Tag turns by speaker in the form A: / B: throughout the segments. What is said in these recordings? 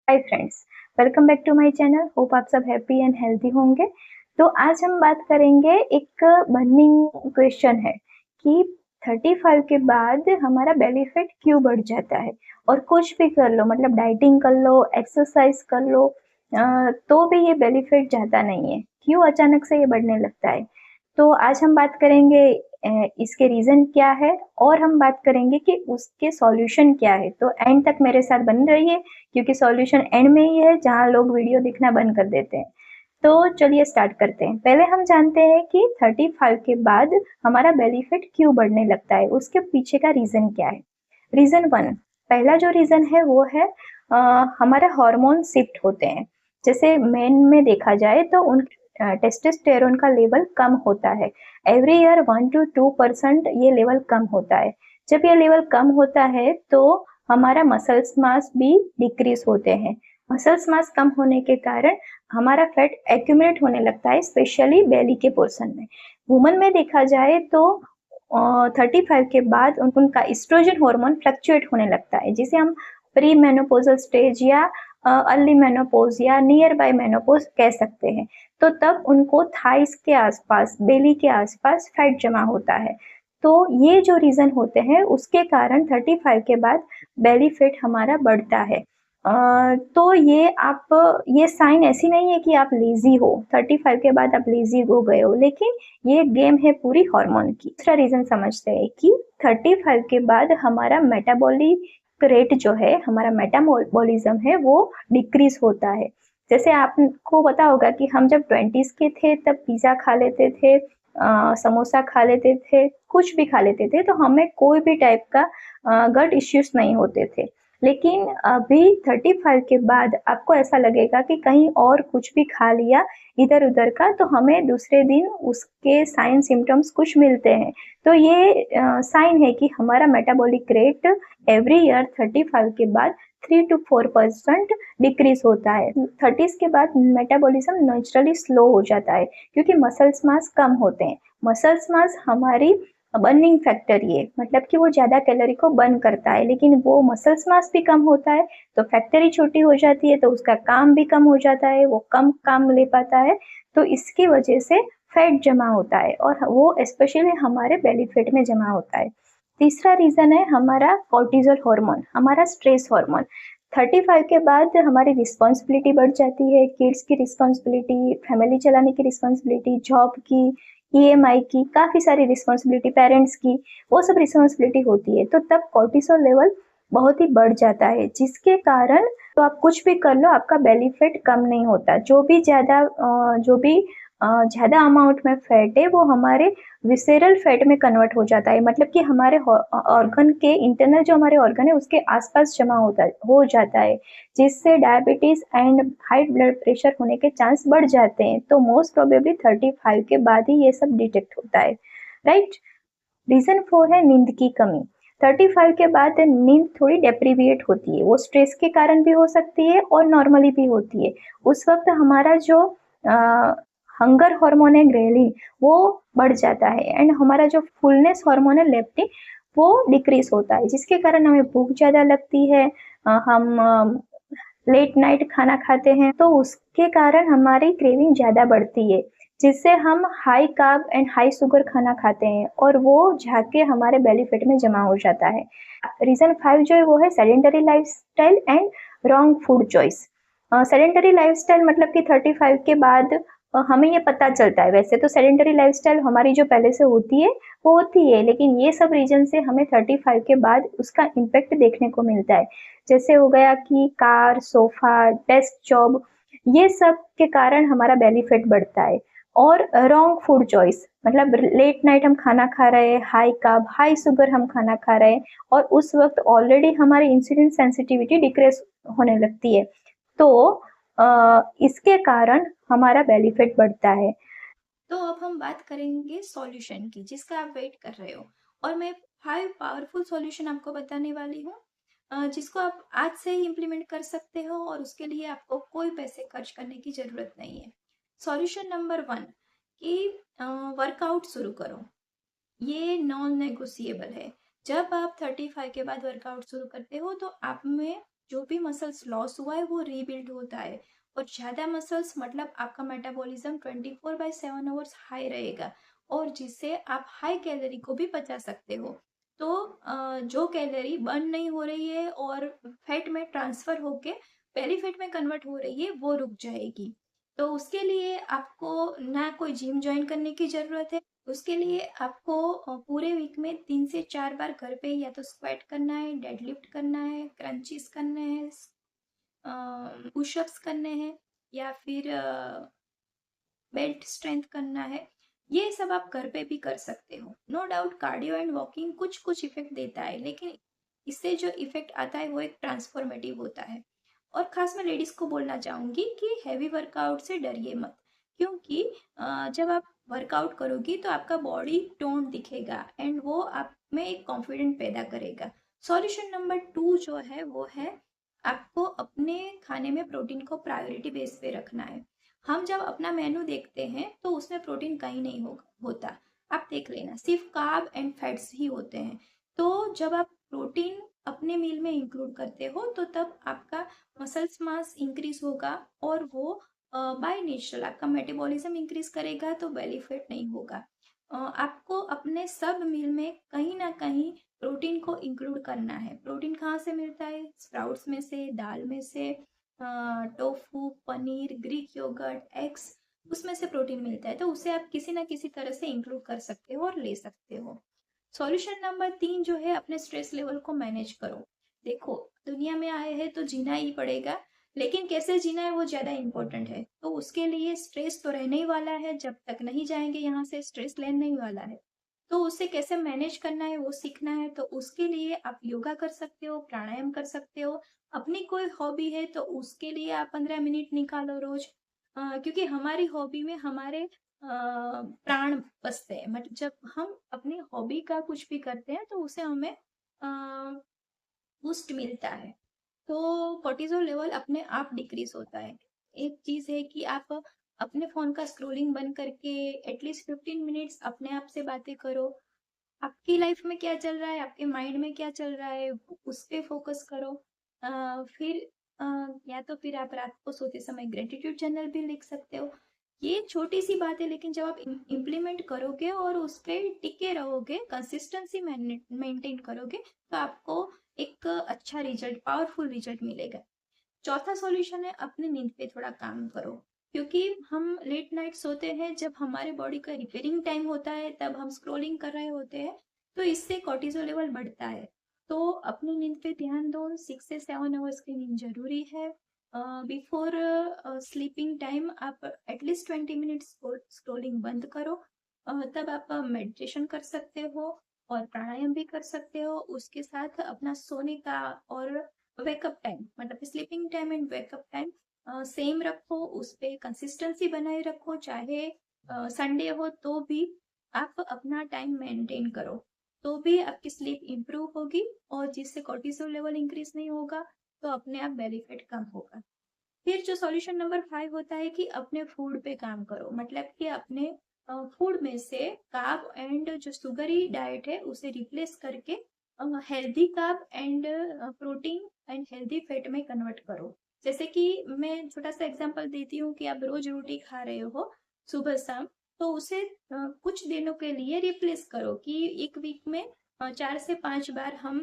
A: Hi friends, welcome back to my channel. Hope आप सब happy and healthy होंगे। तो आज हम बात करेंगे, एक बर्निंग क्वेश्चन है कि 35 के बाद हमारा बेली फैट क्यों बढ़ जाता है। और कुछ भी कर लो, मतलब डाइटिंग कर लो, एक्सरसाइज कर लो, तो भी ये बेली फैट जाता नहीं है। क्यों अचानक से ये बढ़ने लगता है। तो आज हम बात करेंगे इसके रीज़न क्या है, और हम बात करेंगे कि उसके सॉल्यूशन क्या है। तो एंड तक मेरे साथ बन रहिए, क्योंकि सॉल्यूशन एंड में ही है, जहाँ लोग वीडियो देखना बंद कर देते हैं। तो चलिए स्टार्ट करते हैं। पहले हम जानते हैं कि 35 के बाद हमारा बेली फैट क्यों बढ़ने लगता है, उसके पीछे का रीज़न क्या है। रीज़न वन, पहला जो रीज़न है वो है हमारा हार्मोन शिफ्ट होते हैं। जैसे मेन में देखा जाए तो उन टेस्टोस्टेरोन का लेवल कम होता है। एवरी ईयर 1 to 2% ये लेवल कम होता है। जब ये लेवल कम होता है तो हमारा मसल्स मास भी डिक्रीज होते हैं। मसल्स मास कम होने के कारण हमारा फैट एक्यूमुलेट होने लगता है, स्पेशली बेली के पोर्शन में। वुमन में देखा जाए तो 35 के बाद उनका एस्ट्रोजन हार्मोन फ्लक्चुएट होने लगता है, जिसे हम प्री मेनोपोजल स्टेज या अर्ली मेनोपोज या नियर बाय मेनोपोज कह सकते हैं। तो तब उनको थाइस के आसपास, बेली के आसपास फैट जमा होता है। तो ये जो रीजन होते हैं उसके कारण 35 के बाद बेली फैट हमारा बढ़ता है। तो ये साइन ऐसी नहीं है कि आप लेजी हो, 35 के बाद आप लेजी हो गए हो, लेकिन ये गेम है पूरी हार्मोन की। दूसरा रीजन समझते हैं कि 35 के बाद हमारा मेटाबॉलिक रेट जो है, हमारा मेटाबॉलिज्म है, वो डिक्रीज होता है। जैसे आपको पता होगा कि हम जब 20s के थे तब पिज्जा खा लेते थे, समोसा खा लेते थे, कुछ भी खा लेते थे, तो हमें कोई भी टाइप का गट इश्यूज नहीं होते थे। लेकिन अभी 35 के बाद आपको ऐसा लगेगा कि कहीं और कुछ भी खा लिया इधर उधर का, तो हमें दूसरे दिन उसके साइन सिम्टम्स कुछ मिलते हैं। तो ये साइन है कि हमारा मेटाबॉलिक रेट एवरी ईयर 35 के बाद 3 to 4% डिक्रीज होता है। 30s के बाद मेटाबॉलिज्म नेचुरली स्लो हो जाता है, क्योंकि मसल्स मास कम होते हैं। मसल्स मास हमारी बर्निंग फैक्टर, ये मतलब कि वो ज़्यादा कैलोरी को बर्न करता है, लेकिन वो मसल्स मास भी कम होता है तो फैक्ट्री छोटी हो जाती है, तो उसका काम भी कम हो जाता है, वो कम काम ले पाता है। तो इसकी वजह से फैट जमा होता है, और वो स्पेशली हमारे बेली फैट में जमा होता है। तीसरा रीज़न है हमारा कॉर्टिजोल हार्मोन, हमारा स्ट्रेस हार्मोन। 35 के बाद हमारी रिस्पॉन्सिबिलिटी बढ़ जाती है, किड्स की रिस्पॉन्सिबिलिटी, फैमिली चलाने की रिस्पॉन्सिबिलिटी, जॉब की, ईएमआई की, काफ़ी सारी रिस्पॉन्सिबिलिटी, पेरेंट्स की, वो सब रिस्पॉन्सिबिलिटी होती है। तो तब कॉर्टिसोल लेवल बहुत ही बढ़ जाता है, जिसके कारण तो आप कुछ भी कर लो, आपका बेली फैट कम नहीं होता। जो भी ज़्यादा अमाउंट में फैट है वो हमारे विसेरल फैट में कन्वर्ट हो जाता है, मतलब कि हमारे ऑर्गन के इंटरनल, जो हमारे ऑर्गन है उसके आसपास जमा हो जाता है, जिससे diabetes and high blood pressure होने के चांस बढ़ जाते हैं। तो मोस्ट प्रोबेबली 35 के बाद ही ये सब डिटेक्ट होता है, राइट। रीजन 4 है नींद की कमी। 35 के बाद नींद थोड़ी डेप्रीविएट होती है, वो स्ट्रेस के कारण भी हो सकती है और नॉर्मली भी होती है। उस वक्त हमारा जो हंगर हार्मोन है ग्रेलिन, वो बढ़ जाता है, एंड हमारा जो फुलनेस हार्मोन है लेप्टिन, वो डिक्रीज होता है, जिसके कारण हमें भूख ज़्यादा लगती है। हम लेट नाइट खाना खाते हैं, तो उसके कारण हमारी क्रेविंग ज़्यादा बढ़ती है, जिससे हम high carb and high sugar खाना खाते हैं, और वो जाके हमारे बेली फैट में जमा हो जाता है। रीज़न 5 जो है वो है sedentary lifestyle and wrong food choice. Sedentary lifestyle मतलब कि 35 के बाद हमें ये पता चलता है। वैसे तो सेडेंटरी लाइफस्टाइल हमारी जो पहले से होती है वो होती है, लेकिन ये सब रीजन से हमें 35 के बाद उसका इम्पेक्ट देखने को मिलता है। जैसे हो गया कि कार, सोफा, डेस्क जॉब, ये सब के कारण हमारा बेली फैट बढ़ता है। और रॉन्ग फूड चॉइस मतलब लेट नाइट हम खाना खा रहे हैं, हाई कार्ब हाई शुगर हम खाना खा रहे हैं, और उस वक्त ऑलरेडी हमारी इंसुलिन सेंसिटिविटी डिक्रीज होने लगती है। तो इसके कारण हमारा बेली फैट बढ़ता है।
B: तो अब हम बात करेंगे सॉल्यूशन की, जिसका आप वेट कर रहे हो। और मैं 5 पावरफुल सॉल्यूशन आपको बताने वाली हूँ, जिसको आप आज से ही इम्प्लीमेंट कर सकते हो, और उसके लिए आपको कोई पैसे खर्च करने की ज़रूरत नहीं है। सॉल्यूशन नंबर 1 कि वर्कआउट शुरू करो। ये नॉन नेगोशिएबल है। जब आप 35 के बाद वर्कआउट शुरू करते हो तो आप में जो भी मसल्स लॉस हुआ है वो रीबिल्ड होता है। और ज़्यादा मसल्स मतलब आपका मेटाबॉलिज्म 24/7 आवर्स हाई रहेगा, और जिससे आप हाई कैलोरी को भी पचा सकते हो। तो जो कैलोरी बर्न नहीं हो रही है और फैट में ट्रांसफर होके बेली फैट में कन्वर्ट हो रही है, वो रुक जाएगी। तो उसके लिए आपको ना कोई जिम ज्वाइन करने की ज़रूरत है। उसके लिए आपको पूरे वीक में 3 से 4 बार घर पे या तो स्क्वाट करना है, डेडलिफ्ट करना है, क्रंचेस करने हैं, पुशअप्स करने हैं, या फिर बेल्ट स्ट्रेंथ करना है। ये सब आप घर पे भी कर सकते हो। No doubt cardio and walking कुछ कुछ इफेक्ट देता है, लेकिन इससे जो इफेक्ट आता है वो एक ट्रांसफॉर्मेटिव होता है। और खास मैं लेडीज को बोलना चाहूंगी कि हैवी वर्कआउट से डरिए मत, क्योंकि जब आप वर्कआउट करोगी तो आपका बॉडी टोन दिखेगा एंड वो आप में एक कॉन्फिडेंट पैदा करेगा। सॉल्यूशन नंबर 2 जो है वो है आपको अपने खाने में प्रोटीन को प्रायोरिटी बेस पे रखना है। हम जब अपना मेनू देखते हैं तो उसमें प्रोटीन कहीं नहीं होता। आप देख लेना, सिर्फ कार्ब एंड फैट्स ही होते हैं। तो जब आप प्रोटीन अपने मील में इंक्लूड करते हो तो तब आपका मसल्स मास इंक्रीज होगा, और वो बाय नेचुरल आपका मेटाबॉलिज्म इंक्रीज करेगा, तो बेली फैट नहीं होगा। आपको अपने सब मील में कहीं ना कहीं प्रोटीन को इंक्लूड करना है। प्रोटीन कहाँ से मिलता है? स्प्राउट्स में से, दाल में से, tofu, paneer, Greek yogurt, eggs, उसमें से प्रोटीन मिलता है। तो उसे आप किसी ना किसी तरह से इंक्लूड कर सकते हो और ले सकते हो। सॉल्यूशन नंबर 3 जो है, अपने स्ट्रेस लेवल को मैनेज करो। देखो, दुनिया में आए हैं तो जीना ही पड़ेगा, लेकिन कैसे जीना है वो ज़्यादा इम्पोर्टेंट है। तो उसके लिए स्ट्रेस तो रहने ही वाला है, जब तक नहीं जाएंगे यहाँ से स्ट्रेस लेने ही वाला है। तो उसे कैसे मैनेज करना है वो सीखना है। तो उसके लिए आप योगा कर सकते हो, प्राणायाम कर सकते हो। अपनी कोई हॉबी है तो उसके लिए आप 15 मिनट निकालो रोज। क्योंकि हमारी हॉबी में हमारे प्राण बसते हैं। मतलब जब हम अपनी हॉबी का कुछ भी करते हैं तो उसे हमें बूस्ट मिलता है। तो कोर्टिजोल लेवल अपने आप डिक्रीज होता है। एक चीज है कि आप अपने फोन का स्क्रोलिंग बंद करके एटलीस्ट 15 मिनट्स अपने आप से बातें करो। आपकी लाइफ में क्या चल रहा है, आपके माइंड में क्या चल रहा है, उस पे फोकस करो। फिर या तो फिर आप रात को सोते समय ग्रेटिट्यूड जर्नल भी लिख सकते हो। ये छोटी सी बात है, लेकिन जब आप इम्प्लीमेंट करोगे और उस पर टिके रहोगे, कंसिस्टेंसी मेंटेन करोगे, तो आपको एक अच्छा रिजल्ट, पावरफुल रिजल्ट मिलेगा। चौथा सॉल्यूशन है, अपनी नींद पे थोड़ा काम करो। क्योंकि हम लेट नाइट सोते हैं, जब हमारे बॉडी का रिपेयरिंग टाइम होता है तब हम स्क्रोलिंग कर रहे होते हैं, तो इससे कोर्टिसोल लेवल बढ़ता है। तो अपनी नींद पे ध्यान दो। 6 से 7 आवर्स की नींद जरूरी है। बिफोर स्लीपिंग टाइम आप एटलीस्ट 20 मिनट्स स्क्रोलिंग बंद करो। तब आप मेडिटेशन कर सकते हो और प्राणायाम भी कर सकते हो। उसके साथ अपना सोने का और वेकअप टाइम, मतलब sleeping time and wake up time same रखो। उस पे कंसिस्टेंसी बनाए रखो। चाहे संडे हो तो भी आप अपना टाइम मेंटेन करो, तो भी आपकी स्लीप इंप्रूव होगी। और जिससे कोर्टिसोल लेवल इंक्रीज नहीं होगा, तो अपने आप बेली फैट कम होगा। फिर जो सॉल्यूशन नंबर 5 होता है कि अपने फूड पे काम करो। मतलब कि अपने फूड में से कार्ब एंड जो सुगरी डाइट है उसे रिप्लेस करके healthy carb and protein and healthy fat में कन्वर्ट करो। जैसे कि मैं छोटा सा एग्जांपल देती हूँ कि आप रोज रोटी खा रहे हो सुबह शाम, तो उसे कुछ दिनों के लिए रिप्लेस करो कि एक वीक में 4 से 5 बार हम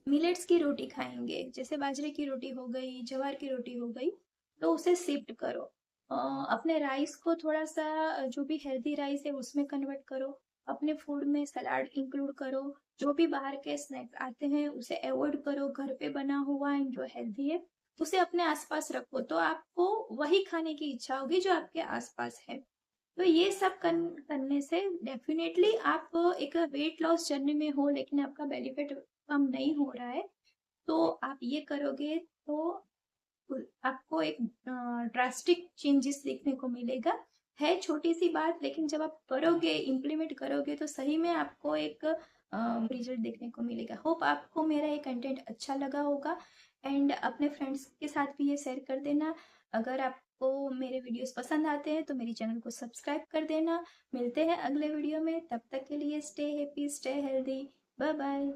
B: मिलेट्स की रोटी खाएंगे। जैसे बाजरे की रोटी हो गई, ज्वार की रोटी हो गई, तो उसे शिफ्ट करो। अपने राइस को थोड़ा सा जो भी हेल्दी राइस है उसमें कन्वर्ट करो। अपने फूड में सलाद इंक्लूड करो। जो भी बाहर के स्नैक्स आते हैं उसे अवॉइड करो। घर पे बना हुआ है जो हेल्दी है उसे अपने आसपास रखो, तो आपको वही खाने की इच्छा होगी जो आपके आसपास है। तो ये सब करने से डेफिनेटली आप एक वेट लॉस जर्नी में हो, लेकिन आपका बेली फैट कम नहीं हो रहा है, तो आप ये करोगे तो आपको एक ड्रास्टिक चेंजेस देखने को मिलेगा। है छोटी सी बात, लेकिन जब आप करोगे, इम्प्लीमेंट करोगे, तो सही में आपको एक रिजल्ट देखने को मिलेगा। होप आपको मेरा ये कंटेंट अच्छा लगा होगा, एंड अपने फ्रेंड्स के साथ भी ये शेयर कर देना। अगर आपको मेरे वीडियोस पसंद आते हैं तो मेरी चैनल को सब्सक्राइब कर देना। मिलते हैं अगले वीडियो में, तब तक के लिए stay happy, stay healthy, bye bye.